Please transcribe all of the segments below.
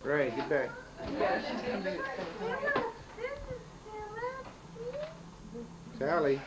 Ray, get back. Sally.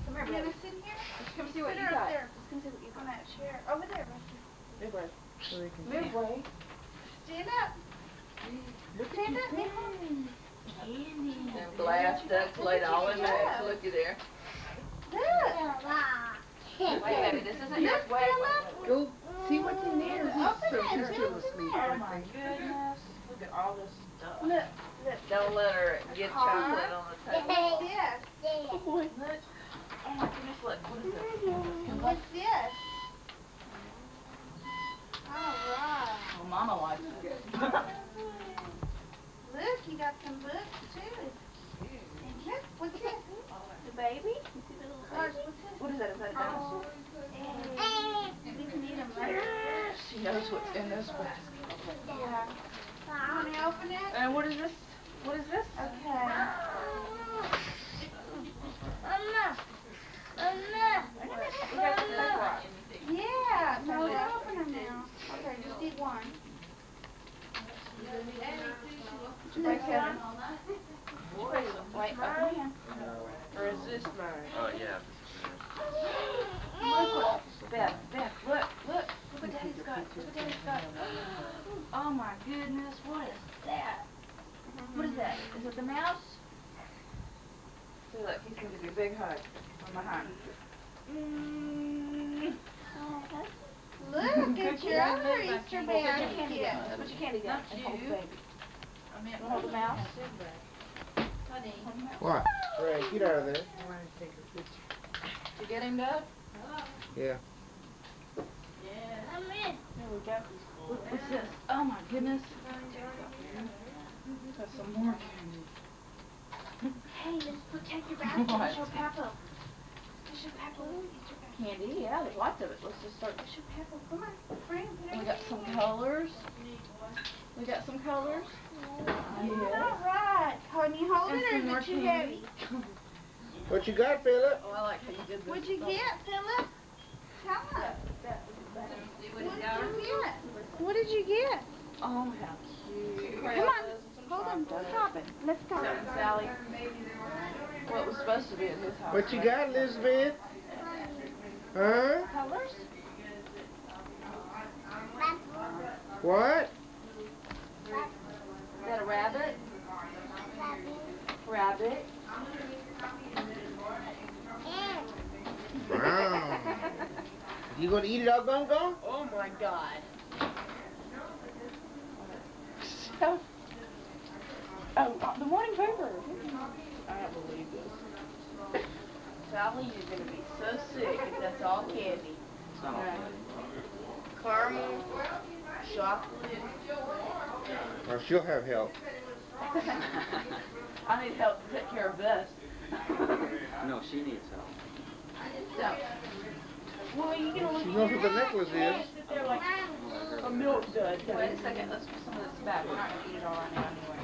Come here, baby. Sit here. Come see what you got. Let's come see what you got. On that chair. Over there, Midway. Midway. Stand up. Stand up, Midway. Them glass ducks laid all in there. Looky there. Look. Wait, baby, this isn't your way. Go see what's in there. Open it. Still asleep. Oh my goodness. Look at all this stuff. Look. Don't let her get chocolate on the table. What's this? Look. Oh my goodness, look. What is this? What's this? Alright. Oh, Mama likes it. Look, you got some books too. And look, what's this? The baby? What's this? What is that? Is that a dinosaur? You can eat them later. She knows what's in this basket. Yeah. Want me to open it? And what is this? What is this? Okay. Yeah. No, don't open them now. Okay, just eat one. Wait, Kevin. Wait, open your hand. Or is this mine? Oh, yeah. Look, Beth, look. Look what Daddy's got. Look what Daddy's got. Oh my goodness, what is that? What is that? Is it the mouse? See, look, he's gonna give you a big hug from behind. Look at your other Easter basket. Put your candy down and hold the baby. You wanna hold the mouse? What? Ray, get out of there. I want to take a picture. Did you get him, Doug? Yeah. There we go. What's this? Oh my goodness. Got some more candy. Hey, let's take your basket and show Papa. Show Papa Easter basket. Candy? Yeah, there's lots of it. Let's just start. Show Papa. Come on. Bring it. We got some colors. We got some colors. All right. Can you hold And it or some is more it too candy. heavy? What you got, Philip? Oh, I like how you did this. What'd you get, Philip? Tell us. What did you get? What did you get? Oh, how cute. Come on. Hold on. Don't stop it. Let's go. Sally. What was supposed to be in his house. What you got, Elizabeth? Huh? Colors? What? Is that a rabbit? Rabbit. Wow. You gonna eat it all gone? Oh my God. Oh, the morning paper. I don't believe this. Sally, you're gonna be so sick if that's all candy. It's not all candy. Caramel, chocolate. Or she'll have help. I need help to take care of this. No, she needs help. So, well, you can She knows what the necklace is. sit there like a milk dud. Wait a second, let's put some of this back. We're not going to eat it all right now anyway.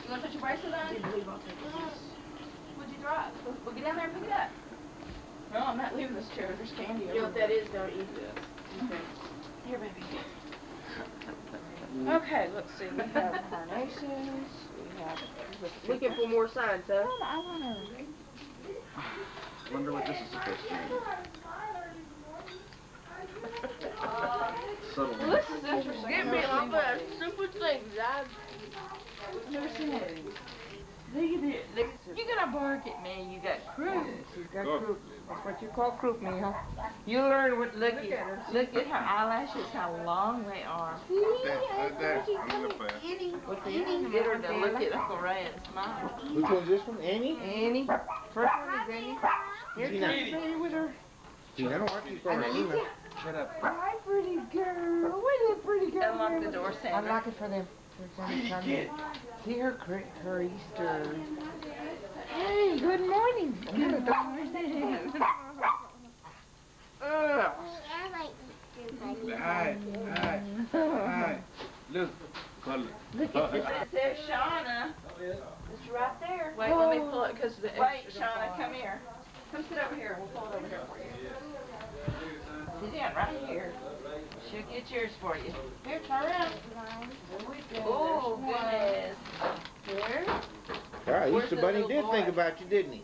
You want to put your bracelet on? What'd you drop? Well, get down there and pick it up. No, I'm not leaving this chair. There's candy. You know what that is? Don't eat this. Okay. Here, baby. Okay, let's see. We have carnations. We have... Looking for more signs, huh? I want to... Wonder what this is supposed to mean. Subtle. Well, this is interesting. Get me off of stupid things. I've never seen it. Look at it. You're gonna bark at me. You got croup. She's got croup. That's what you call croup, me, huh? You learn what. Look at her. Look at her eyelashes, how long they are. Right there. I'm gonna pass. Get her to look at Uncle Ray and smile. Which one's this one? Annie? Annie. First one is Annie. Here Gina. comes Annie with her. Gina, I don't want you for her. Gina. Shut up. Hi, pretty girl. Where's that pretty girl? Unlock the door, Sandra. Unlock it for them. See her Easter. Hey, good morning. Good morning. Hi. Look. Look at this. There's Shauna. It's right there. Wait, let me pull it because the Wait, Shauna, come here. Come sit over here. We'll pull it over here for you. Sit down right here. She'll get yours for you. Here, turn around. Oh, goodness. Here. Wow, Easter Bunny did think about you, didn't he?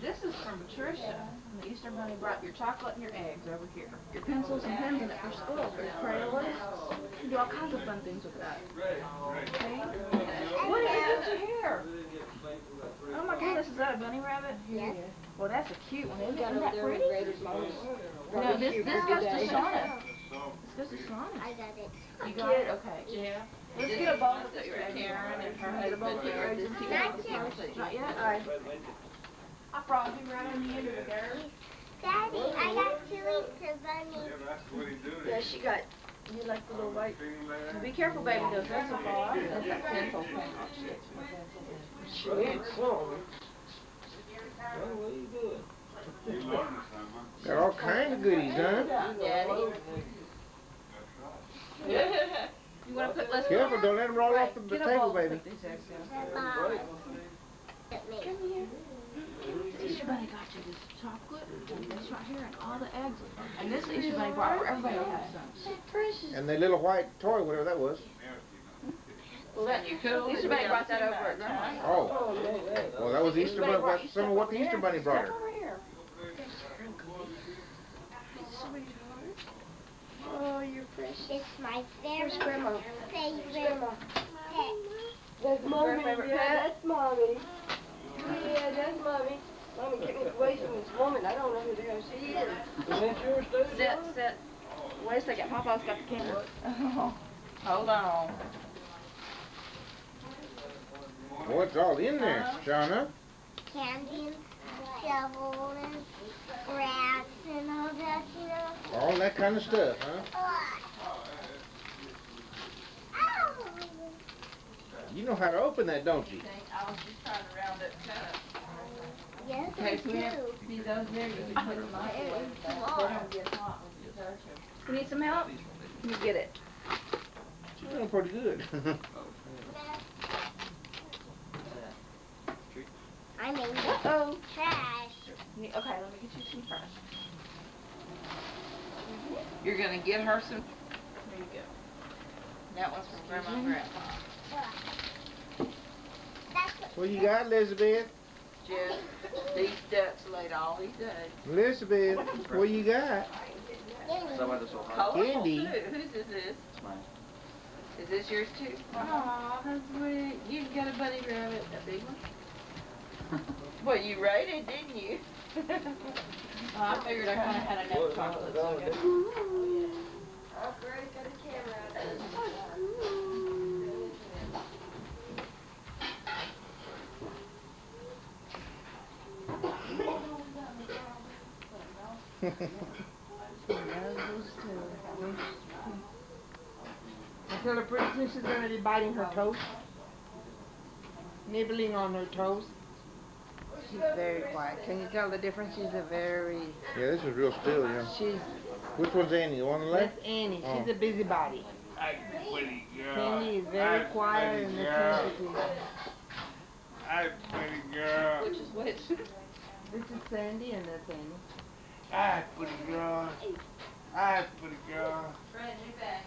This is from Patricia. The Easter Bunny brought your chocolate and your eggs over here. Your pencils and pens in it for school. For your crayons. You do all kinds of fun things with that. Okay? What did you do to your hair? Oh my goodness, is that a bunny rabbit? Yes. Well, that's a cute one. Isn't that pretty? No, this goes to Shauna. This goes to Shauna. I got it. You got it? Okay. Yeah. Let's get a bowl to put your eggs in. Karen and her husband. Not yet? Alright. I brought you right on the end of the girl. Daddy, I got 2 Easter bunnies. Yeah, she got, you like the little white. Be careful, baby, those pencil fall off. That's that pencil thing. She ain't slow. What are you doing? Got all kinds of goodies, huh? Daddy. You want to put less? Careful, don't let them roll off the Get a table, bowl to baby. put these eggs in. Mom. Come here. Easter Bunny got you this chocolate, and this right here, and all the eggs. And this Easter Bunny brought for everybody to have some. Precious. And the little white toy, whatever that was. Well, that you could. Easter Bunny brought that over at Grandma's. Oh. Well, that was Easter Bunny. That's some of what the Easter Bunny brought her. Step over here. Oh, you're precious. It's my very favorite pet. That's Mommy. favorite Yeah, pet? that's Mommy. Yeah, that's Mommy. Mommy, get me away from this woman. I don't know who the hell she is. Is that yours, too? Sit. Wait a second. Papa's got the camera. Oh, hold on. What's all in there, Shauna? Candy and shovel and grass and all that, you know. All that kind of stuff, huh? Ow! You know how to open that, don't you? I was just trying to round it cut. Yes, I Okay, so we have do. these over there. You can put them on. They don't get hot when you touch them. You need some help? You get it. She's doing pretty good. I made Oh. trash. Okay, let me get you some first. You're gonna get her some. There you go. That one's from Grandma and Grandpa. That's what What you got, Elizabeth? Just these ducks laid all these eggs. Elizabeth, what you got? Is that why they're so hot? Colorful Candy. too. Whose is this? It's mine. Is this yours too? Aw, that's sweet. You got a bunny rabbit, a big one? Well, you rated, didn't you? Oh, I figured I kind of had enough chocolate, so I got. Oh, great, got a camera out there. I tell her pretty soon she's gonna be biting her toes. Nibbling on her toes. She's very quiet. Can you tell the difference? She's a very... Yeah, this is real still, yeah. She's... Which one's Annie? The one on the left? That's Annie. Oh. She's a busybody. Pretty girl. Candy is very quiet and attentive. Hi, pretty girl. Which is which? This is Sandy and that's Annie. Hi, pretty girl. Hi, pretty girl. Fred, you back.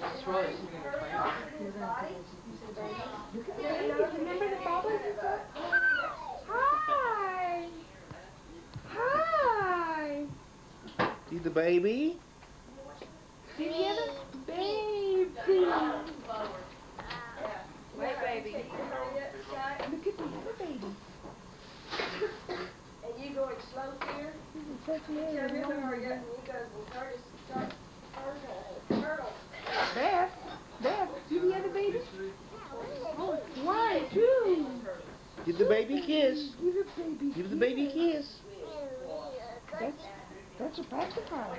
That's right. Remember the bubbles and stuff? Hi! Hi! See the baby? See the other baby? Wait, baby. Look at the other baby. And you going slow here? Tell him to hurry up and he goes and starts turtle. Beth, see the other baby? Oh, 1, 2. Give the baby a kiss. Give the baby. Give the baby a kiss. That's a pacifier.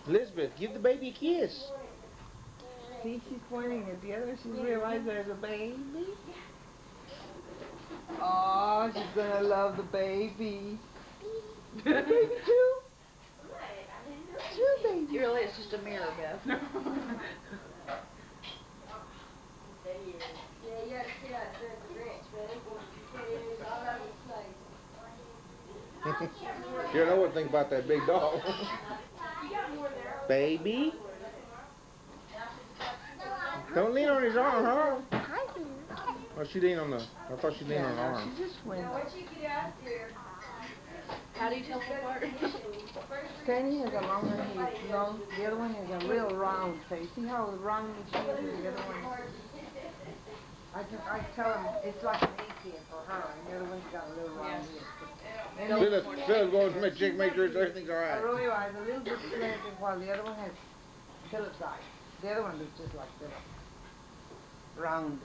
Elizabeth, give the baby a kiss. See, she's pointing at the other. She realized there's a baby. Oh, she's gonna love the baby. The baby too? Two baby. Really, it's just a mirror, Beth. You know what thing about that big dog. Baby. Don't lean on his arm, huh? Oh, she leaned on the. I thought she leaned on the arm. She just went. How do you tell them apart? Sandy has a longer head, long. The other one has a real round face. See how round she is, and the other one. I tell them it's like an 8 for her, and the other one's got a little round head. Phyllis going to make sure everything's all I right. really was a little bit slanted, while the other one has Philip's eyes. The other one looks just like Philip. Round.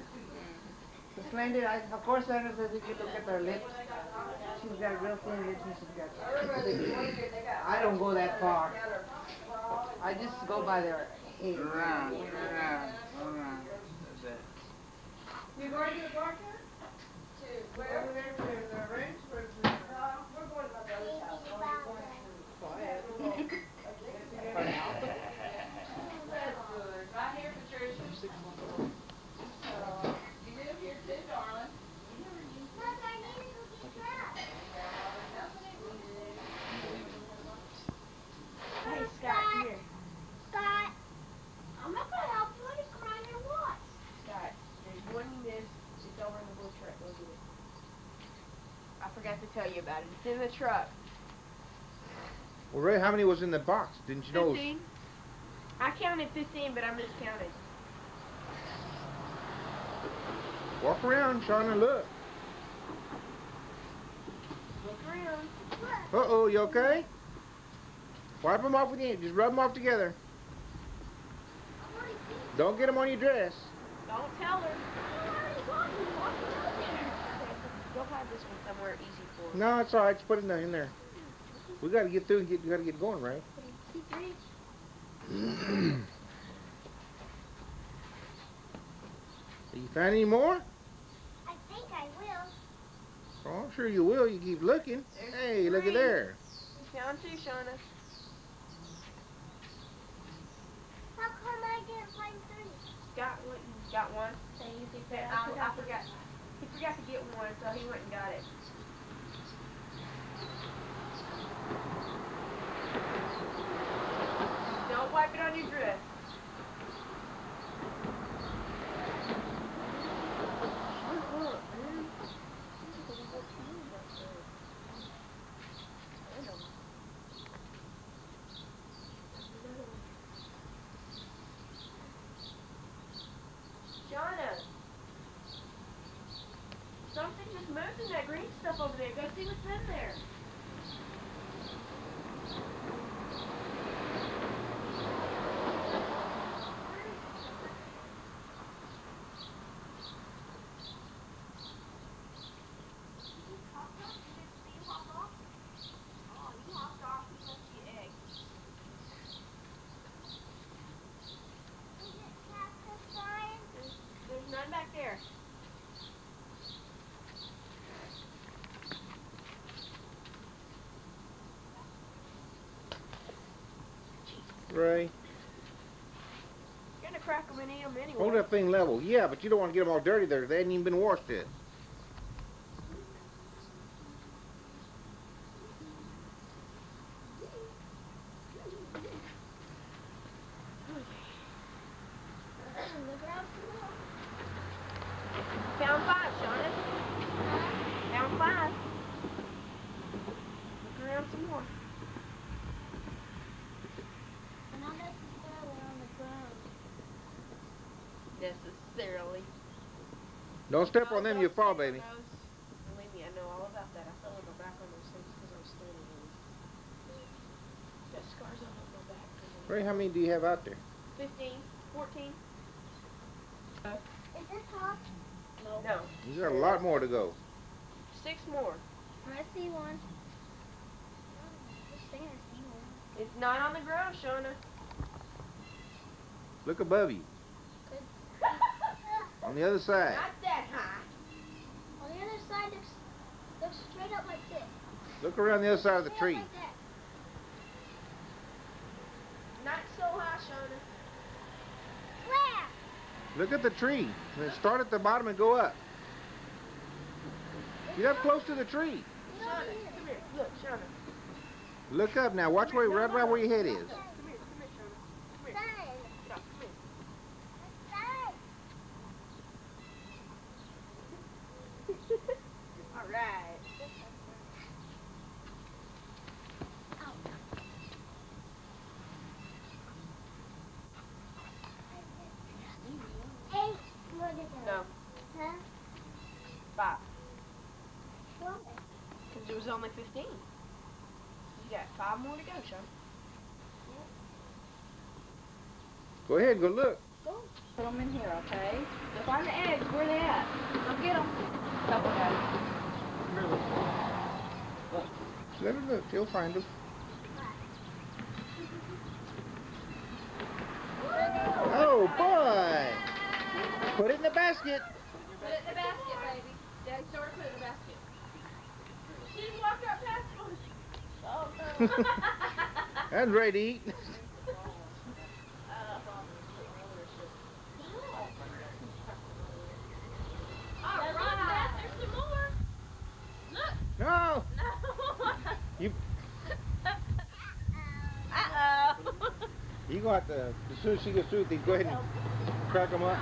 The slanted eyes, of course, Sandra says if you look at her lips, she's got real thin lips and she's got big lips. I don't go that far. I just go by their head. Around. You going to the park yet? To where? Over there to the ranch? We're going to my brother's house. We're going to quiet. That's good. Right here, Patricia. 6 months old. You live here too, darling. Look, I need to go get dressed. Hey, Scott, here. Scott, I'm not going to help you. I'm just crying your watch. Scott, there's one you missed. It's over in the blue truck. Go get it. I forgot to tell you about it. It's in the truck. Well, Ray, how many was in the box? Didn't you know? 15. I counted 15, but I miscounted. Walk around, Shauna, look. Look around. Uh-oh, you okay? Wipe them off with you. Just rub them off together. Don't get them on your dress. Don't tell her. Go hide this one somewhere easy for her. No, it's all right. Just put it in there. We got to get through and we got to get going, right? You found any more? I think I will. Oh, I'm sure you will. You keep looking. Hey, look at there. Found two, Shauna. How come I didn't find 3? Got one. So you think that I forgot. He forgot to get one, so he went and got it. Don't wipe it on your dress. Shauna, something just moved in that green stuff over there. Go see what's in there. There's none back there. Ray, You're gonna crack them and eat them anyway. hold that thing level. Yeah, but you don't want to get them all dirty there. They hadn't even been washed yet. Found 5, Shauna. Found 5. Look around some more. And not necessarily on the ground. Necessarily. Don't step on them, you'll fall, baby. Believe me, I know all about that. I fell on my back on those things because I was standing on them. Got scars all on my back. Ray, how many do you have out there? 15, 14. Is this hot? No. You got a lot more to go. 6 more. I see one. Just saying I see one. It's not on the ground, Shauna. Look above you. On the other side. Not that high. On the other side Look straight up like this. Look around the other side of the tree. Like that. Not so high, Shona. Where? Look at the tree. Start at the bottom and go up. Get up close to the tree. Shona, come here. Look, Shona. Look up now. Watch where, right about where your head is. Come here, Shona. Come here. Sun. Get up, come here. Sun. All right. Eight more to go. No, Huh? 5. Why? Because it was only 15. You got 5 more to go, Shona. Go ahead, go look. Put them in here, okay? Go find the eggs. Where they at? Go get them. Couple guys. Let her look. She'll find them. Oh, boy. Put it in the basket. Put it in the basket, baby. Daddy saw her put it in the basket. She just walked right past us. Oh, And ready to eat. All right. There's some more. Look. No. No. You Uh-oh. you go out the as soon as she gets through with these, go ahead and crack them up.